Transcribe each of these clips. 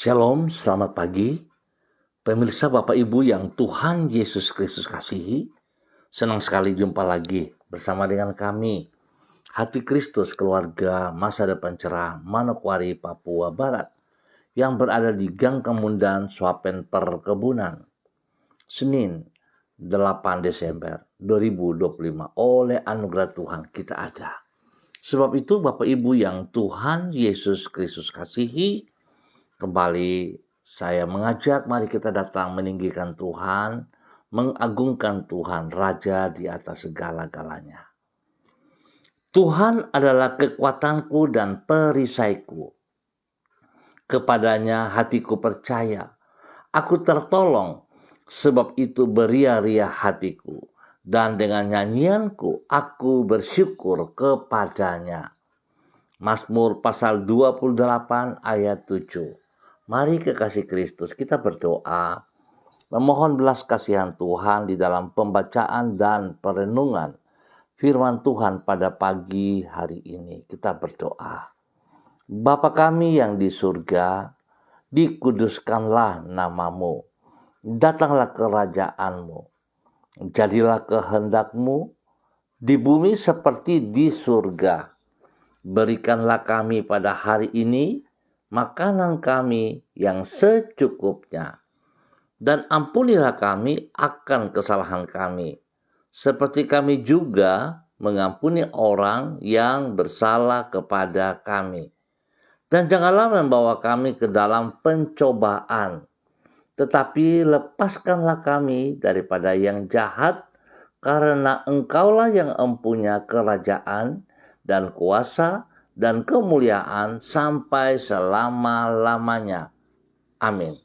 Shalom, selamat pagi. Pemirsa Bapak Ibu yang Tuhan Yesus Kristus kasihi, senang sekali jumpa lagi bersama dengan kami, Hati Kristus Keluarga Masa Depan Cerah Manokwari, Papua Barat, yang berada di Gang Kemundan, Swapen Perkebunan. Senin 8 Desember 2025, oleh anugerah Tuhan kita ada. Sebab itu Bapak Ibu yang Tuhan Yesus Kristus kasihi, kembali saya mengajak mari kita datang meninggikan Tuhan, mengagungkan Tuhan, Raja di atas segala-galanya. Tuhan adalah kekuatanku dan perisaiku. Kepadanya hatiku percaya. Aku tertolong, sebab itu beria-ria hatiku. Dan dengan nyanyianku aku bersyukur kepadanya. Mazmur pasal 28 ayat 7. Mari kekasih Kristus kita berdoa, memohon belas kasihan Tuhan di dalam pembacaan dan perenungan firman Tuhan pada pagi hari ini. Kita berdoa. Bapa kami yang di surga, dikuduskanlah namamu, datanglah kerajaanmu, jadilah kehendakmu di bumi seperti di surga. Berikanlah kami pada hari ini makanan kami yang secukupnya, dan ampunilah kami akan kesalahan kami, seperti kami juga mengampuni orang yang bersalah kepada kami. Dan janganlah membawa kami ke dalam pencobaan, tetapi lepaskanlah kami daripada yang jahat, karena Engkaulah yang empunya kerajaan dan kuasa dan kemuliaan sampai selama-lamanya. Amin.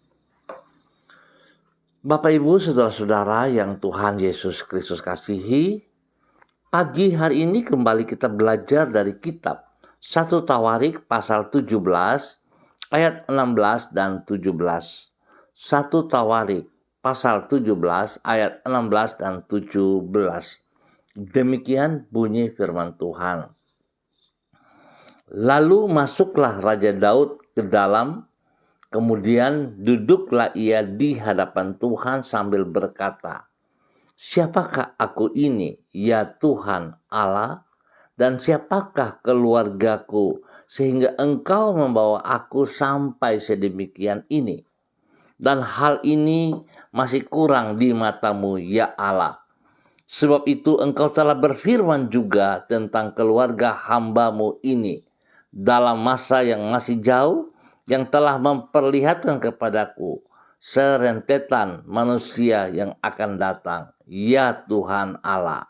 Bapak Ibu, saudara-saudara yang Tuhan Yesus Kristus kasihi, pagi hari ini kembali kita belajar dari kitab 1 Tawarik pasal 17 ayat 16 dan 17. 1 Tawarik pasal 17 ayat 16 dan 17. Demikian bunyi firman Tuhan. Lalu masuklah Raja Daud ke dalam, kemudian duduklah ia di hadapan Tuhan sambil berkata, "Siapakah aku ini, ya Tuhan Allah, dan siapakah keluargaku, sehingga Engkau membawa aku sampai sedemikian ini? Dan hal ini masih kurang di matamu, ya Allah. Sebab itu Engkau telah berfirman juga tentang keluarga hamba-Mu ini dalam masa yang masih jauh, yang telah memperlihatkan kepadaku serentetan manusia yang akan datang, ya Tuhan Allah."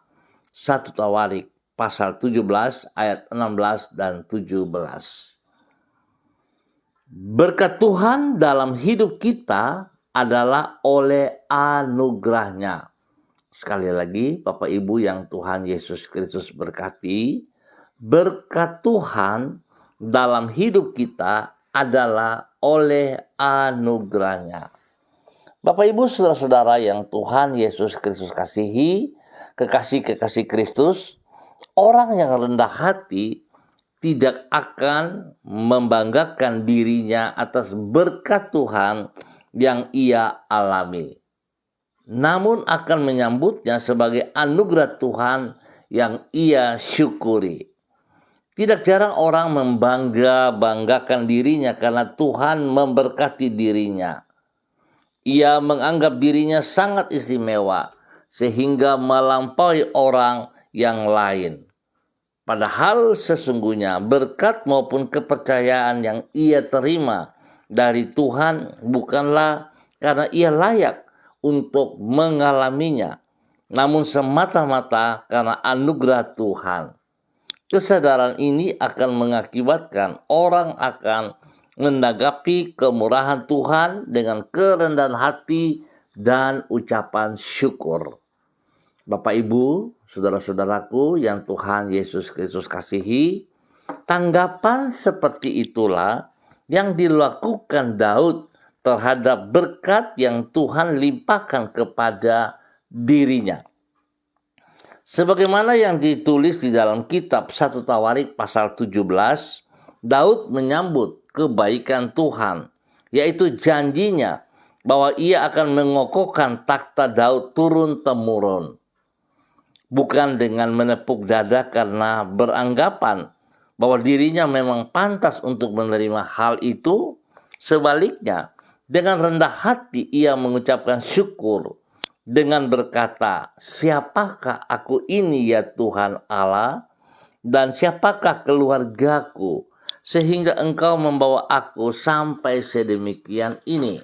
1 Tawarik pasal 17 ayat 16 dan 17. Berkat Tuhan dalam hidup kita adalah oleh anugerahnya. Sekali lagi, Bapak Ibu yang Tuhan Yesus Kristus berkati, berkat Tuhan dalam hidup kita adalah oleh anugerahnya. Bapak Ibu saudara-saudara yang Tuhan Yesus Kristus kasihi, kekasih-kekasih Kristus, orang yang rendah hati tidak akan membanggakan dirinya atas berkat Tuhan yang ia alami, namun akan menyambutnya sebagai anugerah Tuhan yang ia syukuri. Tidak jarang orang membanggakan dirinya karena Tuhan memberkati dirinya. Ia menganggap dirinya sangat istimewa sehingga melampaui orang yang lain. Padahal sesungguhnya berkat maupun kepercayaan yang ia terima dari Tuhan bukanlah karena ia layak untuk mengalaminya, namun semata-mata karena anugerah Tuhan. Kesadaran ini akan mengakibatkan orang akan menanggapi kemurahan Tuhan dengan kerendahan hati dan ucapan syukur. Bapak Ibu, saudara-saudaraku yang Tuhan Yesus Kristus kasihi, tanggapan seperti itulah yang dilakukan Daud terhadap berkat yang Tuhan limpahkan kepada dirinya. Sebagaimana yang ditulis di dalam kitab 1 Tawarik pasal 17, Daud menyambut kebaikan Tuhan yaitu janjinya bahwa ia akan mengokohkan takhta Daud turun-temurun, bukan dengan menepuk dada karena beranggapan bahwa dirinya memang pantas untuk menerima hal itu. Sebaliknya, dengan rendah hati ia mengucapkan syukur dengan berkata, "Siapakah aku ini ya Tuhan Allah, dan siapakah keluargaku, sehingga Engkau membawa aku sampai sedemikian ini."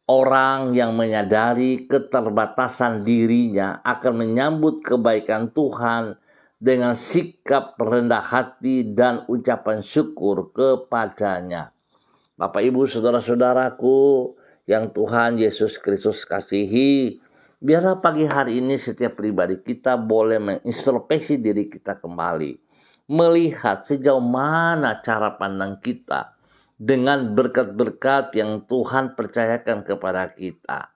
Orang yang menyadari keterbatasan dirinya akan menyambut kebaikan Tuhan dengan sikap rendah hati dan ucapan syukur kepadanya. Bapak, Ibu, saudara-saudaraku yang Tuhan Yesus Kristus kasihi, biarlah pagi hari ini setiap pribadi kita boleh mengintrospeksi diri kita kembali, melihat sejauh mana cara pandang kita dengan berkat-berkat yang Tuhan percayakan kepada kita.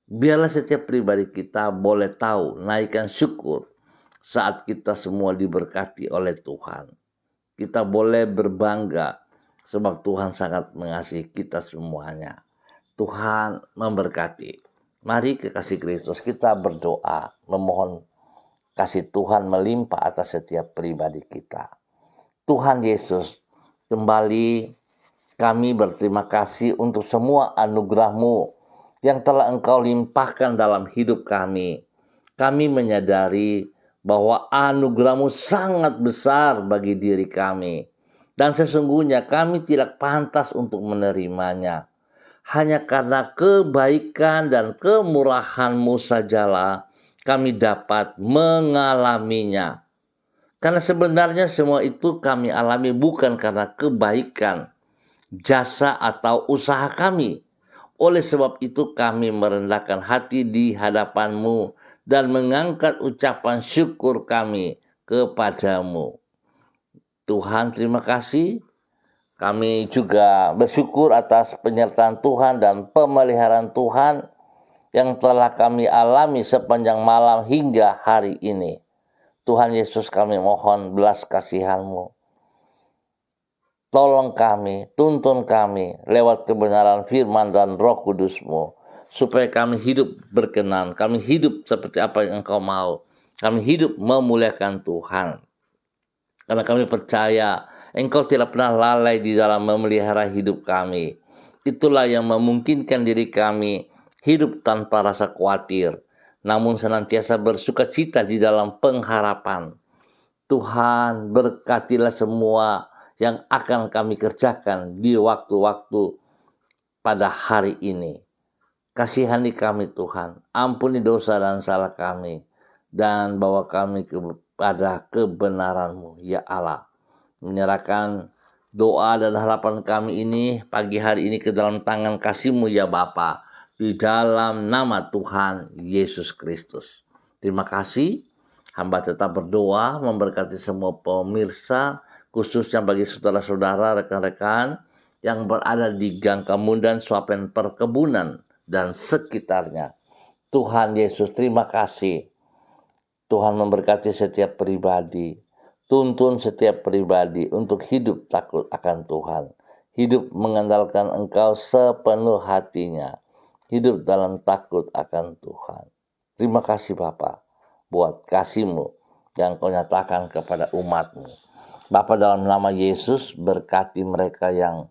Biarlah setiap pribadi kita boleh tahu, naikkan syukur saat kita semua diberkati oleh Tuhan. Kita boleh berbangga sebab Tuhan sangat mengasihi kita semuanya. Tuhan memberkati. Mari kekasih Kristus kita berdoa, memohon kasih Tuhan melimpah atas setiap pribadi kita. Tuhan Yesus, kembali kami berterima kasih untuk semua anugerah-Mu yang telah Engkau limpahkan dalam hidup kami. Kami menyadari bahwa anugerah-Mu sangat besar bagi diri kami. Dan sesungguhnya kami tidak pantas untuk menerimanya. Hanya karena kebaikan dan kemurahan-Mu sajalah kami dapat mengalaminya. Karena sebenarnya semua itu kami alami bukan karena kebaikan, jasa atau usaha kami. Oleh sebab itu kami merendahkan hati di hadapan-Mu dan mengangkat ucapan syukur kami kepada-Mu. Tuhan, terima kasih. Kami juga bersyukur atas penyertaan Tuhan dan pemeliharaan Tuhan yang telah kami alami sepanjang malam hingga hari ini. Tuhan Yesus, kami mohon belas kasihan-Mu. Tolong kami, tuntun kami lewat kebenaran firman dan Roh Kudus-Mu, supaya kami hidup berkenan, kami hidup seperti apa yang Engkau mau, kami hidup memuliakan Tuhan. Karena kami percaya Engkau tidak pernah lalai di dalam memelihara hidup kami. Itulah yang memungkinkan diri kami hidup tanpa rasa khawatir, namun senantiasa bersukacita di dalam pengharapan. Tuhan, berkatilah semua yang akan kami kerjakan di waktu-waktu pada hari ini. Kasihani kami Tuhan, ampuni dosa dan salah kami, dan bawa kami kepada kebenaran-Mu ya Allah. Menyerahkan doa dan harapan kami ini pagi hari ini ke dalam tangan kasih-Mu ya Bapa, di dalam nama Tuhan Yesus Kristus. Terima kasih. Hamba tetap berdoa memberkati semua pemirsa, khususnya bagi saudara-saudara, rekan-rekan yang berada di Gang Kemundan, Swapen Perkebunan, dan sekitarnya. Tuhan Yesus, terima kasih. Tuhan memberkati setiap pribadi. Tuntun setiap pribadi untuk hidup takut akan Tuhan. Hidup mengandalkan Engkau sepenuh hatinya. Hidup dalam takut akan Tuhan. Terima kasih Bapa, buat kasih-Mu yang Kau nyatakan kepada umat-Mu. Bapa, dalam nama Yesus, berkati mereka yang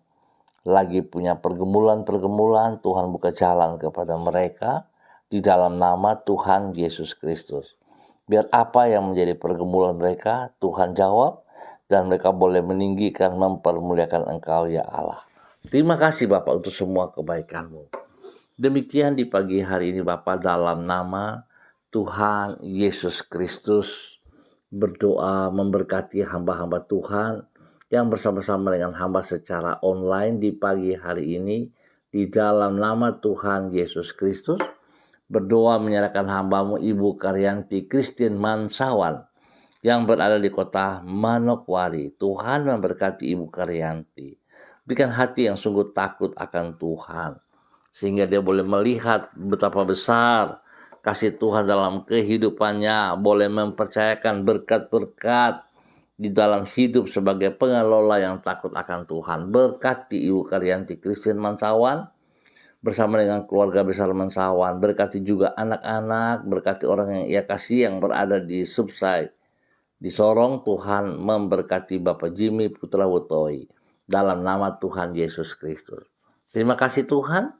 lagi punya pergumulan-pergumulan. Tuhan buka jalan kepada mereka di dalam nama Tuhan Yesus Kristus. Biar apa yang menjadi pergumulan mereka, Tuhan jawab, dan mereka boleh meninggikan, mempermuliakan Engkau ya Allah. Terima kasih Bapa untuk semua kebaikan-Mu. Demikian di pagi hari ini Bapa, dalam nama Tuhan Yesus Kristus, berdoa memberkati hamba-hamba Tuhan yang bersama-sama dengan hamba secara online di pagi hari ini. Di dalam nama Tuhan Yesus Kristus, berdoa menyerahkan hamba-Mu Ibu Karyanti Christine Mansawan yang berada di kota Manokwari. Tuhan memberkati Ibu Karyanti. Berikan hati yang sungguh takut akan Tuhan, sehingga dia boleh melihat betapa besar kasih Tuhan dalam kehidupannya, boleh mempercayakan berkat-berkat di dalam hidup sebagai pengelola yang takut akan Tuhan. Berkati Ibu Karyanti Christine Mansawan bersama dengan keluarga besar Mansawan. Berkati juga anak-anak, berkati orang yang ia kasih yang berada di Subsai, di Sorong. Tuhan memberkati Bapak Jimmy Putra Wutoi dalam nama Tuhan Yesus Kristus. Terima kasih Tuhan.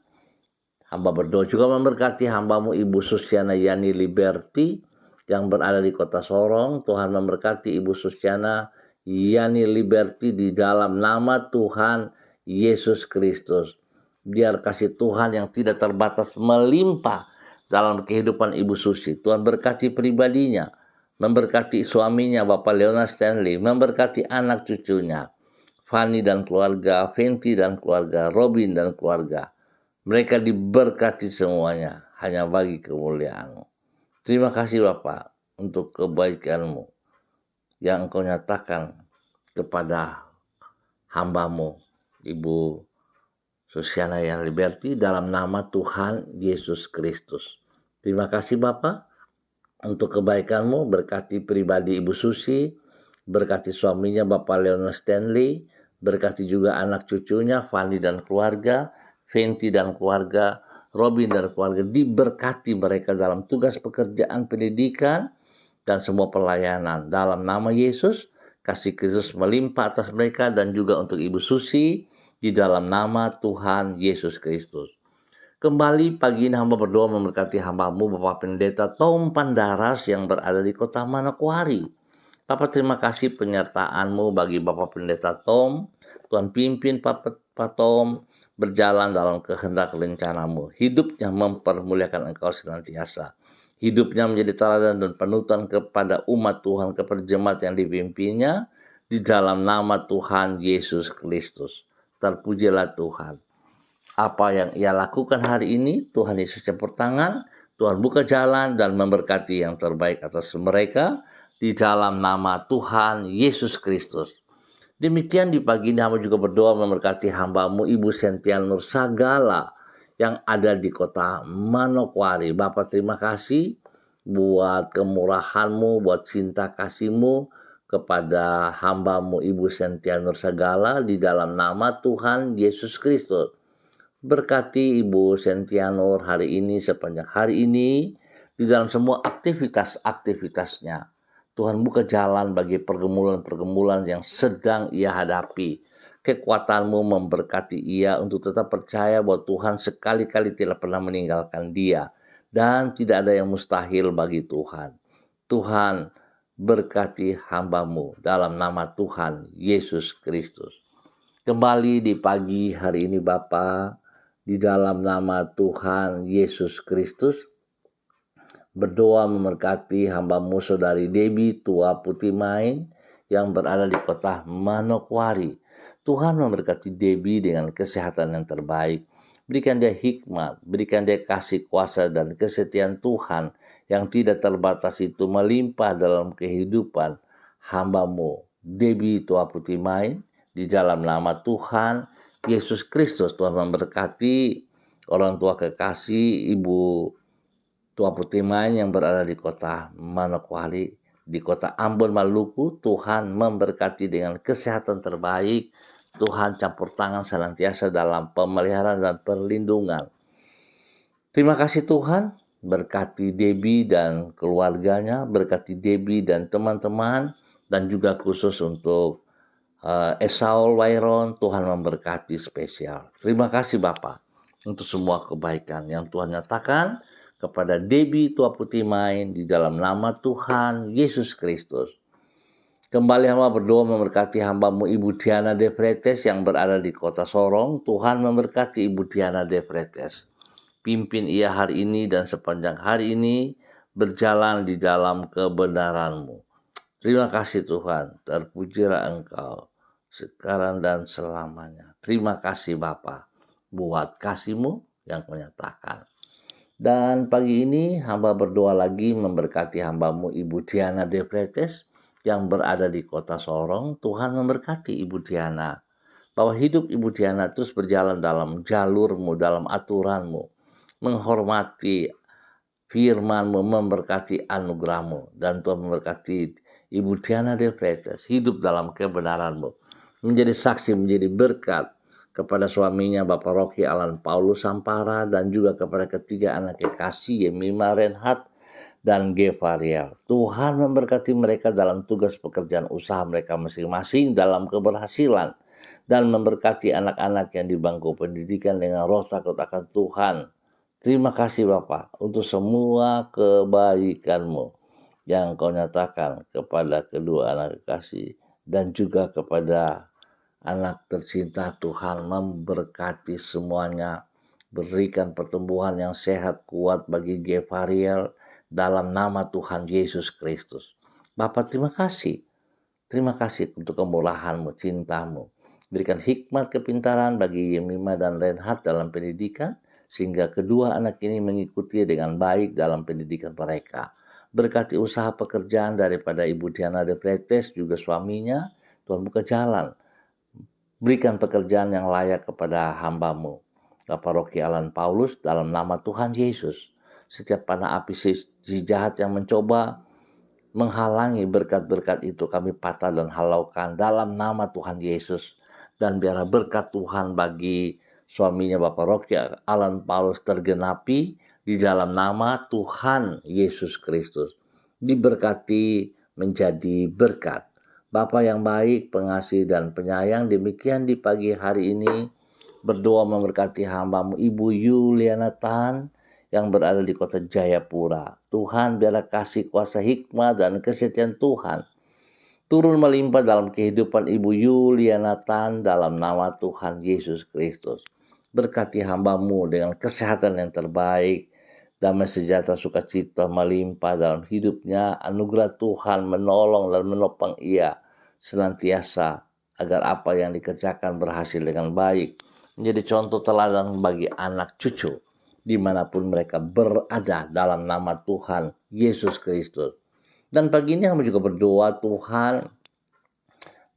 Hamba berdoa juga memberkati hambamu Ibu Susiana Yani Liberty yang berada di kota Sorong. Tuhan memberkati Ibu Susiana Yani Liberty di dalam nama Tuhan Yesus Kristus. Biar kasih Tuhan yang tidak terbatas melimpah dalam kehidupan Ibu Susi. Tuhan berkati pribadinya, memberkati suaminya Bapak Leona Stanley, memberkati anak cucunya, Fanny dan keluarga, Fenty dan keluarga, Robin dan keluarga. Mereka diberkati semuanya hanya bagi kemuliaan-Mu. Terima kasih Bapak untuk kebaikan-Mu yang Engkau nyatakan kepada hamba-Mu Ibu Susiana yang Liberty dalam nama Tuhan Yesus Kristus. Terima kasih Bapak untuk kebaikan-Mu, berkati pribadi Ibu Susi, berkati suaminya Bapak Leona Stanley, berkati juga anak cucunya Fanny dan keluarga, Fenty dan keluarga, Robin dan keluarga. Diberkati mereka dalam tugas pekerjaan, pendidikan, dan semua pelayanan. Dalam nama Yesus, kasih Kristus melimpah atas mereka dan juga untuk Ibu Susi di dalam nama Tuhan Yesus Kristus. Kembali pagi ini hamba berdoa memberkati hamba-Mu Bapak Pendeta Tom Pandaras yang berada di kota Manokwari. Bapak terima kasih penyertaan-Mu bagi Bapak Pendeta Tom. Tuhan pimpin Pak Tom berjalan dalam kehendak rencana-Mu. Hidupnya mempermuliakan Engkau senantiasa. Hidupnya menjadi teladan dan panutan kepada umat Tuhan, kepada jemaat yang dipimpinnya di dalam nama Tuhan Yesus Kristus. Terpujilah Tuhan. Apa yang ia lakukan hari ini, Tuhan Yesus campur tangan, Tuhan buka jalan dan memberkati yang terbaik atas mereka di dalam nama Tuhan Yesus Kristus. Demikian di pagi ini hamba juga berdoa memberkati hamba-Mu Ibu Sentia Nur Sagala yang ada di kota Manokwari. Bapak terima kasih buat kemurahan-Mu, buat cinta kasih-Mu kepada hamba-Mu Ibu Sentia Nur Sagala di dalam nama Tuhan Yesus Kristus. Berkati Ibu Sentia Nur hari ini, sepanjang hari ini, di dalam semua aktivitas-aktivitasnya. Tuhan buka jalan bagi pergumulan-pergumulan yang sedang ia hadapi. Kekuatan-Mu memberkati ia untuk tetap percaya bahwa Tuhan sekali-kali tidak pernah meninggalkan dia. Dan tidak ada yang mustahil bagi Tuhan. Tuhan berkati hamba-Mu dalam nama Tuhan Yesus Kristus. Kembali di pagi hari ini Bapa, di dalam nama Tuhan Yesus Kristus, berdoa memberkati hamba-Mu Saudari Debbie Tua Putih Main yang berada di kota Manokwari. Tuhan memberkati Debbie dengan kesehatan yang terbaik. Berikan dia hikmat, berikan dia kasih kuasa dan kesetiaan Tuhan yang tidak terbatas itu melimpah dalam kehidupan hamba-Mu Debbie Tua Putih Main di dalam nama Tuhan Yesus Kristus. Tuhan memberkati orang tua kekasih Ibu Tua Putih Main yang berada di kota Manokwari, di kota Ambon, Maluku. Tuhan memberkati dengan kesehatan terbaik. Tuhan campur tangan senantiasa dalam pemeliharaan dan perlindungan. Terima kasih Tuhan, berkati Debbie dan keluarganya, berkati Debbie dan teman-teman, dan juga khusus untuk Esaul Wairon. Tuhan memberkati spesial. Terima kasih Bapak untuk semua kebaikan yang Tuhan nyatakan kepada Debbie Tua Putih Main di dalam nama Tuhan Yesus Kristus. Kembali hamba berdoa memberkati hamba-Mu Ibu Diana De Vretes yang berada di kota Sorong. Tuhan memberkati Ibu Diana De Vretes. Pimpin ia hari ini dan sepanjang hari ini berjalan di dalam kebenaran-Mu. Terima kasih Tuhan, terpujilah Engkau sekarang dan selamanya. Terima kasih Bapa buat kasih-Mu yang menyatakan. Dan pagi ini hamba berdoa lagi memberkati hamba-Mu Ibu Diana De Vretes yang berada di kota Sorong. Tuhan memberkati Ibu Diana, bahwa hidup Ibu Diana terus berjalan dalam jalur-Mu, dalam aturan-Mu, menghormati firman-Mu, memberkati anugerah-Mu. Dan Tuhan memberkati Ibu Diana De Freitas hidup dalam kebenaran-Mu, menjadi saksi, menjadi berkat kepada suaminya Bapak Rocky Alan Paulus Sampara, dan juga kepada ketiga anak kekasih Yemima Renhat dan Gevariel. Tuhan memberkati mereka dalam tugas pekerjaan usaha mereka masing-masing dalam keberhasilan, dan memberkati anak-anak yang di bangku pendidikan dengan roh takut akan Tuhan. Terima kasih Bapak untuk semua kebaikan-Mu yang Kau nyatakan kepada kedua anak kekasih dan juga kepada anak tercinta. Tuhan memberkati semuanya, berikan pertumbuhan yang sehat kuat bagi Gevariel dalam nama Tuhan Yesus Kristus. Bapak terima kasih untuk kemurahan-Mu, cinta-Mu. Berikan hikmat kepintaran bagi Yemima dan Renhat dalam pendidikan, sehingga kedua anak ini mengikuti dengan baik dalam pendidikan mereka. Berkati usaha pekerjaan daripada Ibu Diana De Freitas juga suaminya. Tuhan buka jalan. Berikan pekerjaan yang layak kepada hamba-Mu, Bapak Rocky Alan Paulus, dalam nama Tuhan Yesus. Setiap panah api si jahat yang mencoba menghalangi berkat-berkat itu, kami patah dan halaukan dalam nama Tuhan Yesus. Dan biarlah berkat Tuhan bagi suaminya Bapak Rocky Alan Paulus tergenapi di dalam nama Tuhan Yesus Kristus. Diberkati menjadi berkat. Bapa yang baik, pengasih dan penyayang, demikian di pagi hari ini berdoa memberkati hamba-Mu Ibu Yuliana Tan yang berada di kota Jayapura. Tuhan, biarlah kasih kuasa hikmah dan kesetiaan Tuhan turun melimpah dalam kehidupan Ibu Yuliana Tan dalam nama Tuhan Yesus Kristus. Berkati hamba-Mu dengan kesehatan yang terbaik, damai sejahtera sukacita melimpah dalam hidupnya. Anugerah Tuhan menolong dan menopang ia senantiasa agar apa yang dikerjakan berhasil dengan baik, menjadi contoh teladan bagi anak cucu dimanapun mereka berada dalam nama Tuhan Yesus Kristus. Dan pagi ini kami juga berdoa Tuhan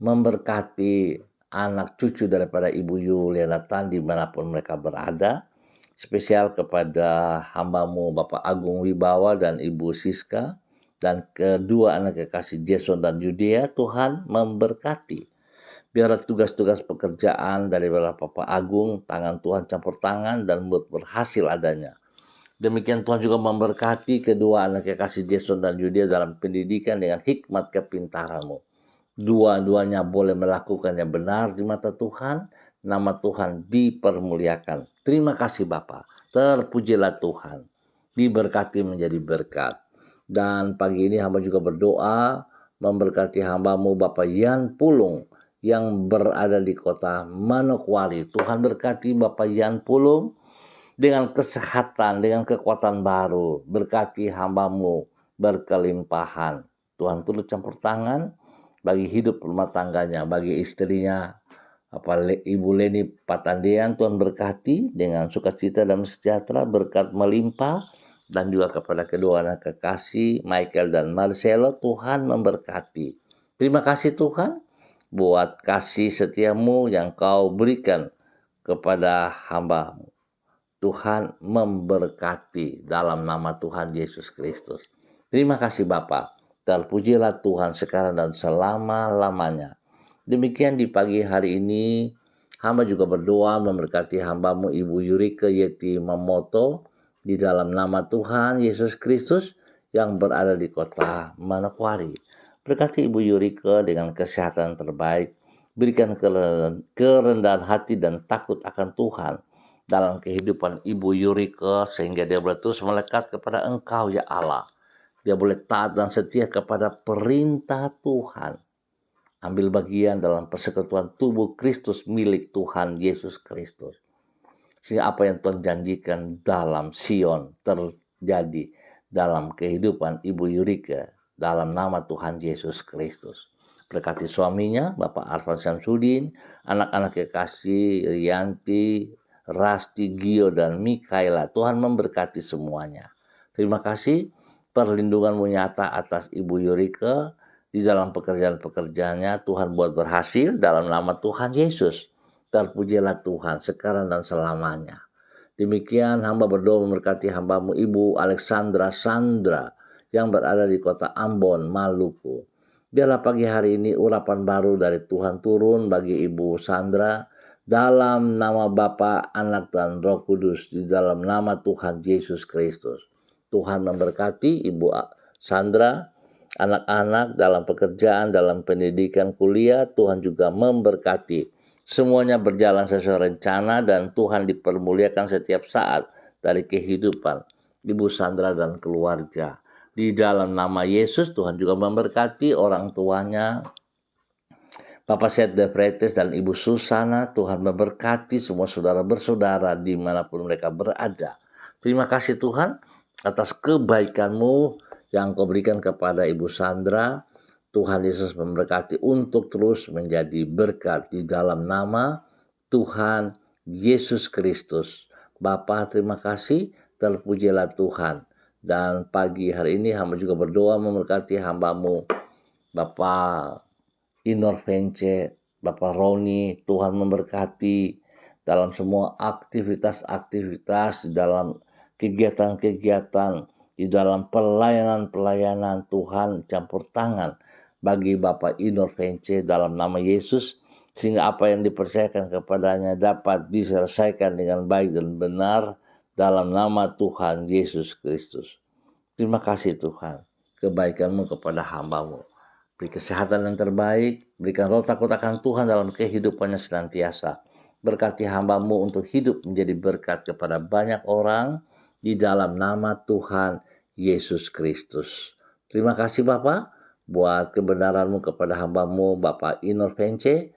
memberkati anak cucu daripada Ibu Yuliana Tan dimanapun mereka berada, spesial kepada hamba-Mu Bapak Agung Wibawa dan Ibu Siska, dan kedua anak kekasih Jason dan Yudea. Tuhan memberkati, biarlah tugas-tugas pekerjaan dari Bapak Agung, tangan Tuhan campur tangan dan berhasil adanya. Demikian Tuhan juga memberkati kedua anak kekasih Jason dan Yudea dalam pendidikan dengan hikmat kepintaran-Mu. Dua-duanya boleh melakukan yang benar di mata Tuhan, nama Tuhan dipermuliakan. Terima kasih Bapa, terpujilah Tuhan, diberkati menjadi berkat. Dan pagi ini hamba juga berdoa memberkati hamba-Mu Bapak Yan Pulung yang berada di kota Manokwari. Tuhan berkati Bapak Yan Pulung dengan kesehatan, dengan kekuatan baru. Berkati hamba-Mu berkelimpahan. Tuhan turut campur tangan bagi hidup rumah tangganya, bagi istrinya Ibu Leni Patandian. Tuhan berkati dengan sukacita dan sejahtera, berkat melimpah. Dan juga kepada kedua anak kekasih Michael dan Marcelo, Tuhan memberkati. Terima kasih Tuhan buat kasih setia-Mu yang Kau berikan kepada hamba-Mu. Tuhan memberkati dalam nama Tuhan Yesus Kristus. Terima kasih Bapa. Terpujilah Tuhan sekarang dan selama-lamanya. Demikian di pagi hari ini, hamba juga berdoa memberkati hamba-Mu Ibu Yurike Yeti Mamoto di dalam nama Tuhan Yesus Kristus yang berada di kota Manokwari. Berkati Ibu Yurike dengan kesehatan terbaik, berikan kerendahan hati dan takut akan Tuhan dalam kehidupan Ibu Yurike, sehingga dia boleh terus melekat kepada Engkau ya Allah. Dia boleh taat dan setia kepada perintah Tuhan. Ambil bagian dalam persekutuan tubuh Kristus milik Tuhan Yesus Kristus. Sehingga apa yang Tuhan janjikan dalam Sion terjadi dalam kehidupan Ibu Yurike dalam nama Tuhan Yesus Kristus. Berkati suaminya, Bapak Arfan Syamsuddin, anak-anak kekasih Rianti, Rasti, Gio, dan Mikaela. Tuhan memberkati semuanya. Terima kasih. Perlindungan-Mu nyata atas Ibu Yurike di dalam pekerjaan-pekerjaannya. Tuhan buat berhasil dalam nama Tuhan Yesus. Terpujilah Tuhan sekarang dan selamanya. Demikian hamba berdoa memberkati hamba-Mu Ibu Alexandra Sandra yang berada di kota Ambon, Maluku. Biarlah pagi hari ini urapan baru dari Tuhan turun bagi Ibu Sandra dalam nama Bapa, Anak, dan Roh Kudus, di dalam nama Tuhan Yesus Kristus. Tuhan memberkati Ibu Sandra, anak-anak dalam pekerjaan, dalam pendidikan, kuliah. Tuhan juga memberkati. Semuanya berjalan sesuai rencana dan Tuhan dipermuliakan setiap saat dari kehidupan Ibu Sandra dan keluarga. Di dalam nama Yesus, Tuhan juga memberkati orang tuanya, Bapak Seth De Vretes dan Ibu Susana. Tuhan memberkati semua saudara bersaudara dimanapun mereka berada. Terima kasih Tuhan atas kebaikan-Mu yang Kau berikan kepada Ibu Sandra. Tuhan Yesus memberkati untuk terus menjadi berkat di dalam nama Tuhan Yesus Kristus. Bapa, terima kasih, terpujilah Tuhan. Dan pagi hari ini hamba juga berdoa memberkati hamba-Mu Bapak Inor Vence, Bapak Roni. Tuhan memberkati dalam semua aktivitas-aktivitas, di dalam kegiatan-kegiatan, di dalam pelayanan-pelayanan. Tuhan campur tangan bagi Bapak Inor Vence dalam nama Yesus, sehingga apa yang dipercayakan kepadanya dapat diselesaikan dengan baik dan benar dalam nama Tuhan Yesus Kristus. Terima kasih Tuhan, kebaikan-Mu kepada hamba-Mu. Beri kesehatan yang terbaik, berikan roh takut akan Tuhan dalam kehidupannya senantiasa. Berkati hamba-Mu untuk hidup menjadi berkat kepada banyak orang di dalam nama Tuhan Yesus Kristus. Terima kasih Bapak buat kebenaran-Mu kepada hamba-Mu Bapak Inor Vence,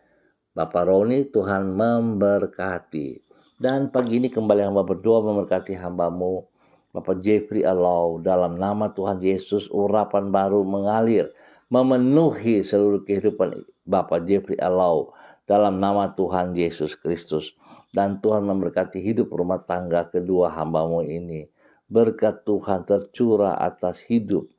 Bapak Roni. Tuhan memberkati. Dan pagi ini kembali hamba berdoa memberkati hamba-Mu Bapak Jeffrey Alau. Dalam nama Tuhan Yesus, urapan baru mengalir memenuhi seluruh kehidupan Bapak Jeffrey Alau dalam nama Tuhan Yesus Kristus. Dan Tuhan memberkati hidup rumah tangga kedua hamba-Mu ini. Berkat Tuhan tercurah atas hidup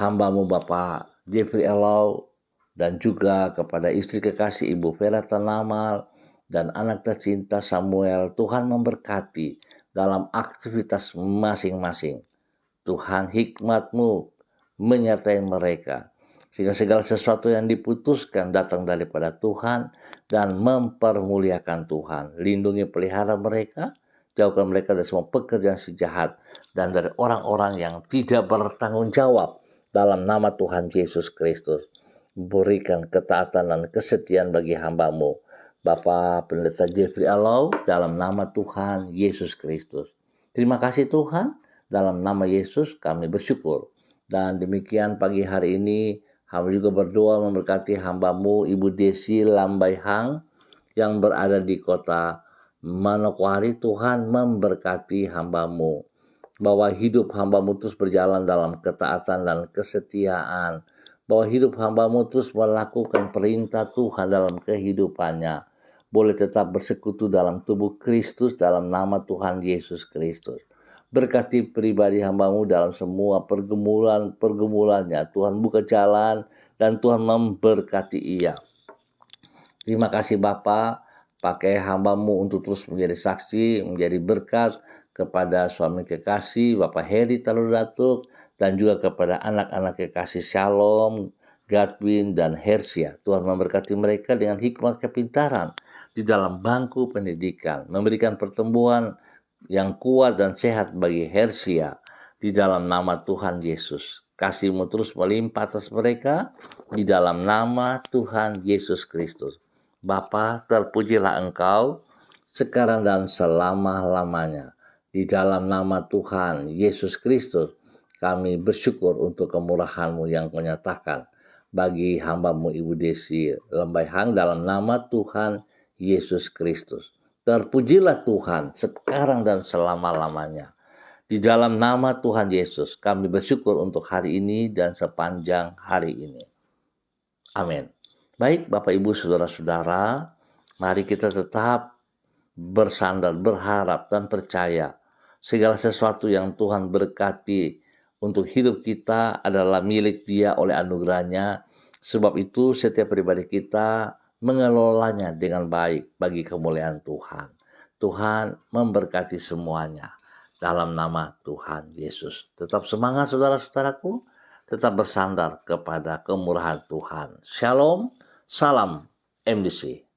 hamba-Mu Bapak Jeffrey Alau, dan juga kepada istri kekasih Ibu Vera Tanamal dan anak tercinta Samuel. Tuhan memberkati dalam aktivitas masing-masing. Tuhan hikmat-Mu menyertai mereka, sehingga segala sesuatu yang diputuskan datang daripada Tuhan dan mempermuliakan Tuhan. Lindungi pelihara mereka, jauhkan mereka dari semua pekerjaan si jahat dan dari orang-orang yang tidak bertanggung jawab dalam nama Tuhan Yesus Kristus. Berikan ketaatan dan kesetiaan bagi hamba-Mu Bapak Pendeta Jeffrey Alau dalam nama Tuhan Yesus Kristus. Terima kasih Tuhan, dalam nama Yesus kami bersyukur. Dan demikian pagi hari ini hamba juga berdoa memberkati hamba-Mu Ibu Desi Lambai Hang yang berada di kota Manokwari. Tuhan memberkati hamba-Mu, bahwa hidup hamba-Mu terus berjalan dalam ketaatan dan kesetiaan, bahwa hidup hamba-Mu terus melakukan perintah Tuhan dalam kehidupannya, boleh tetap bersekutu dalam tubuh Kristus dalam nama Tuhan Yesus Kristus. Berkati pribadi hamba-Mu dalam semua pergumulannya. Tuhan buka jalan dan Tuhan memberkati ia. Terima kasih Bapa, pakai hamba-Mu untuk terus menjadi saksi, menjadi berkat kepada suami kekasih Bapak Heri Taludatuk, dan juga kepada anak-anak kekasih Shalom, Godwin, dan Hersia. Tuhan memberkati mereka dengan hikmat kepintaran di dalam bangku pendidikan, memberikan pertumbuhan yang kuat dan sehat bagi Hersia di dalam nama Tuhan Yesus. Kasih-Mu terus melimpah atas mereka di dalam nama Tuhan Yesus Kristus. Bapa, terpujilah Engkau sekarang dan selama-lamanya. Di dalam nama Tuhan Yesus Kristus kami bersyukur untuk kemurahan-Mu yang Kau nyatakan bagi hamba-Mu Ibu Desi Lambai Hang dalam nama Tuhan Yesus Kristus. Terpujilah Tuhan sekarang dan selama-lamanya. Di dalam nama Tuhan Yesus kami bersyukur untuk hari ini dan sepanjang hari ini. Amin. Baik Bapak Ibu Saudara-saudara, mari kita tetap bersandar, berharap dan percaya segala sesuatu yang Tuhan berkati untuk hidup kita adalah milik Dia oleh anugerahnya. Sebab itu setiap pribadi kita mengelolanya dengan baik bagi kemuliaan Tuhan. Tuhan memberkati semuanya dalam nama Tuhan Yesus. Tetap semangat saudara-saudaraku, tetap bersandar kepada kemurahan Tuhan. Shalom, salam MDC.